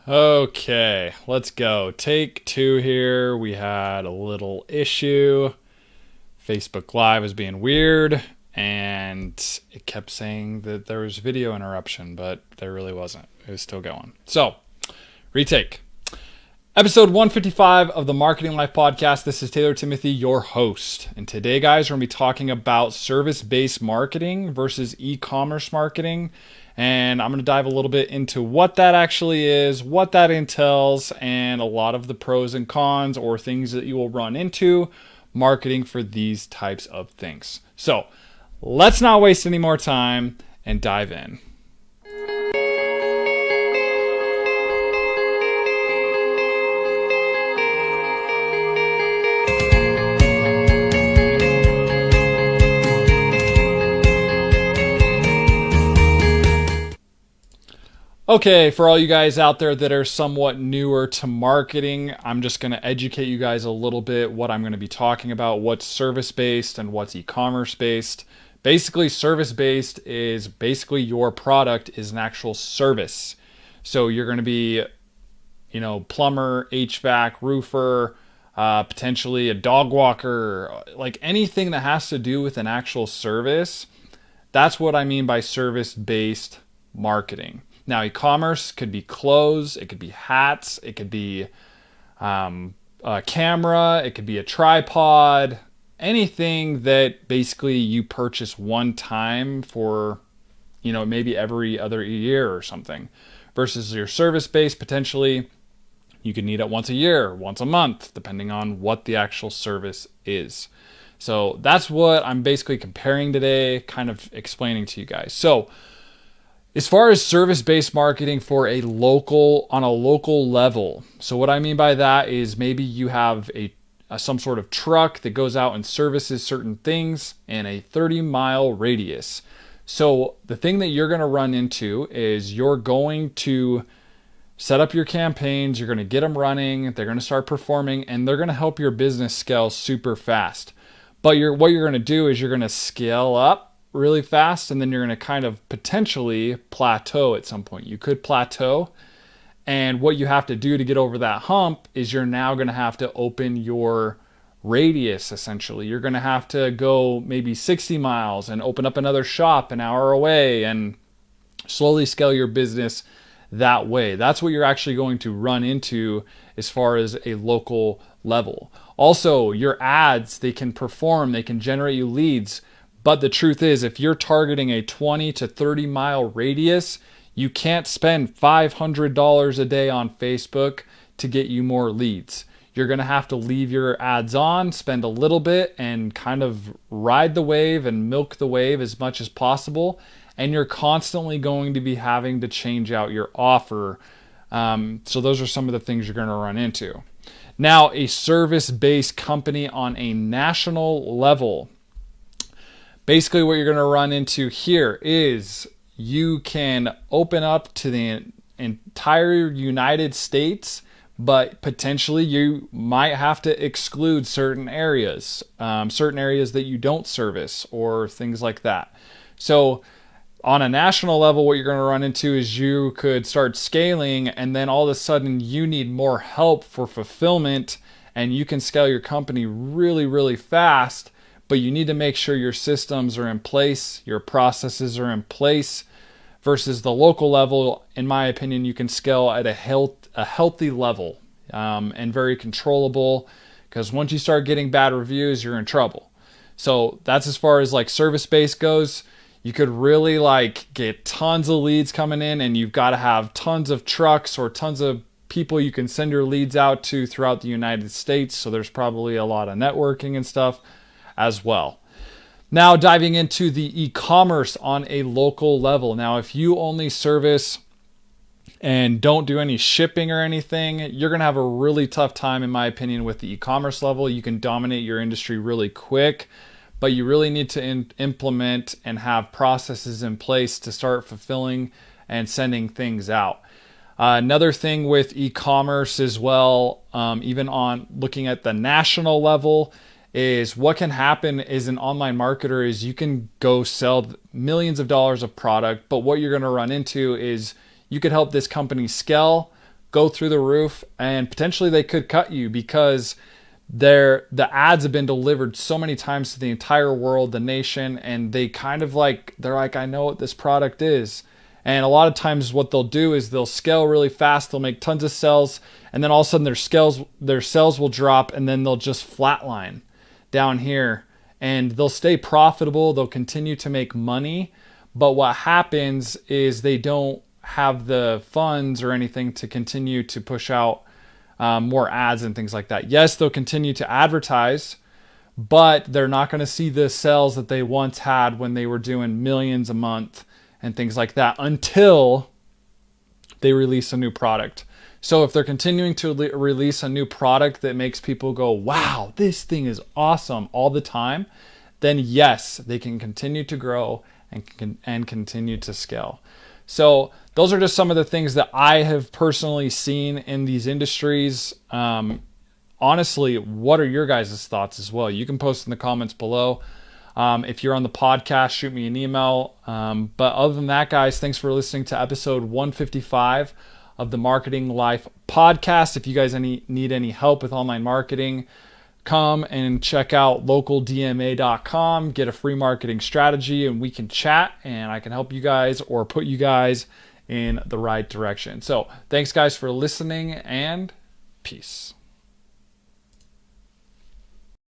Okay, let's go. Take two here. We had a little issue. Facebook Live was being weird, and it kept saying that there was video interruption, but there really wasn't. It was still going. So, retake. Episode 155 of the Marketing Lyfe podcast. This is Taylor Timothy, your host. And today, guys, we're going to be talking about service-based marketing versus e-commerce marketing. And I'm going to dive a little bit into what that actually is, what that entails, and a lot of the pros and cons or things that you will run into marketing for these types of things. So let's not waste any more time and dive in. Okay, for all you guys out there that are somewhat newer to marketing, I'm just going to educate you guys a little bit what I'm going to be talking about, what's service-based and what's e-commerce based. Basically, service-based is basically your product is an actual service. So you're going to be, plumber, HVAC, roofer, potentially a dog walker, like anything that has to do with an actual service. That's what I mean by service-based marketing. Now, e-commerce could be clothes, it could be hats, it could be a camera, it could be a tripod, anything that basically you purchase one time for, maybe every other year or something. Versus your service-based, potentially, you could need it once a year, once a month, depending on what the actual service is. So that's what I'm basically comparing today, kind of explaining to you guys. So as far as service-based marketing on a local level. So what I mean by that is maybe you have some sort of truck that goes out and services certain things in a 30-mile radius. So the thing that you're going to run into is you're going to set up your campaigns, you're going to get them running, they're going to start performing, and they're going to help your business scale super fast. But what you're going to do is you're going to scale up really fast, and then you're going to kind of potentially plateau at some point. You could plateau, and what you have to do to get over that hump is you're now going to have to open your radius, essentially. You're going to have to go maybe 60 miles and open up another shop an hour away and slowly scale your business that way. That's what you're actually going to run into as far as a local level. Also, your ads, they can perform, they can generate you leads. But the truth is, if you're targeting a 20 to 30 mile radius, you can't spend $500 a day on Facebook to get you more leads. You're going to have to leave your ads on, spend a little bit, and kind of ride the wave and milk the wave as much as possible. And you're constantly going to be having to change out your offer. So those are some of the things you're going to run into. Now, a service-based company on a national level. Basically, what you're going to run into here is you can open up to the entire United States, but potentially you might have to exclude certain areas that you don't service or things like that. So on a national level, what you're going to run into is you could start scaling, and then all of a sudden you need more help for fulfillment, and you can scale your company really, really fast. But you need to make sure your systems are in place, your processes are in place, versus the local level. In my opinion, you can scale at a healthy level and very controllable, because once you start getting bad reviews, you're in trouble. So that's as far as like service-based goes. You could really get tons of leads coming in, and you've got to have tons of trucks or tons of people you can send your leads out to throughout the United States. So there's probably a lot of networking and stuff as well. Now, diving into the e-commerce on a local level. Now, if you only service and don't do any shipping or anything, you're going to have a really tough time, in my opinion, with the e-commerce level. You can dominate your industry really quick, but you really need to implement and have processes in place to start fulfilling and sending things out. Another thing with e-commerce as well, even on looking at the national level, is what can happen as an online marketer is you can go sell millions of dollars of product, but what you're going to run into is you could help this company scale, go through the roof, and potentially they could cut you because the ads have been delivered so many times to the entire world, the nation, and they kind of they're like, I know what this product is. And a lot of times what they'll do is they'll scale really fast, they'll make tons of sales, and then all of a sudden their sales will drop, and then they'll just flatline down here, and they'll stay profitable, they'll continue to make money, but what happens is they don't have the funds or anything to continue to push out more ads and things like that. Yes, they'll continue to advertise, but they're not going to see the sales that they once had when they were doing millions a month and things like that until they release a new product. So if they're continuing to release a new product that makes people go, wow, this thing is awesome all the time, then yes, they can continue to grow and continue to scale. So those are just some of the things that I have personally seen in these industries. Honestly, what are your guys' thoughts as well? You can post in the comments below. If you're on the podcast, shoot me an email. But other than that, guys, thanks for listening to episode 155 of the Marketing Lyfe podcast. If you guys need any help with online marketing, come and check out localdma.com, get a free marketing strategy, and we can chat, and I can help you guys or put you guys in the right direction. So thanks, guys, for listening, and peace.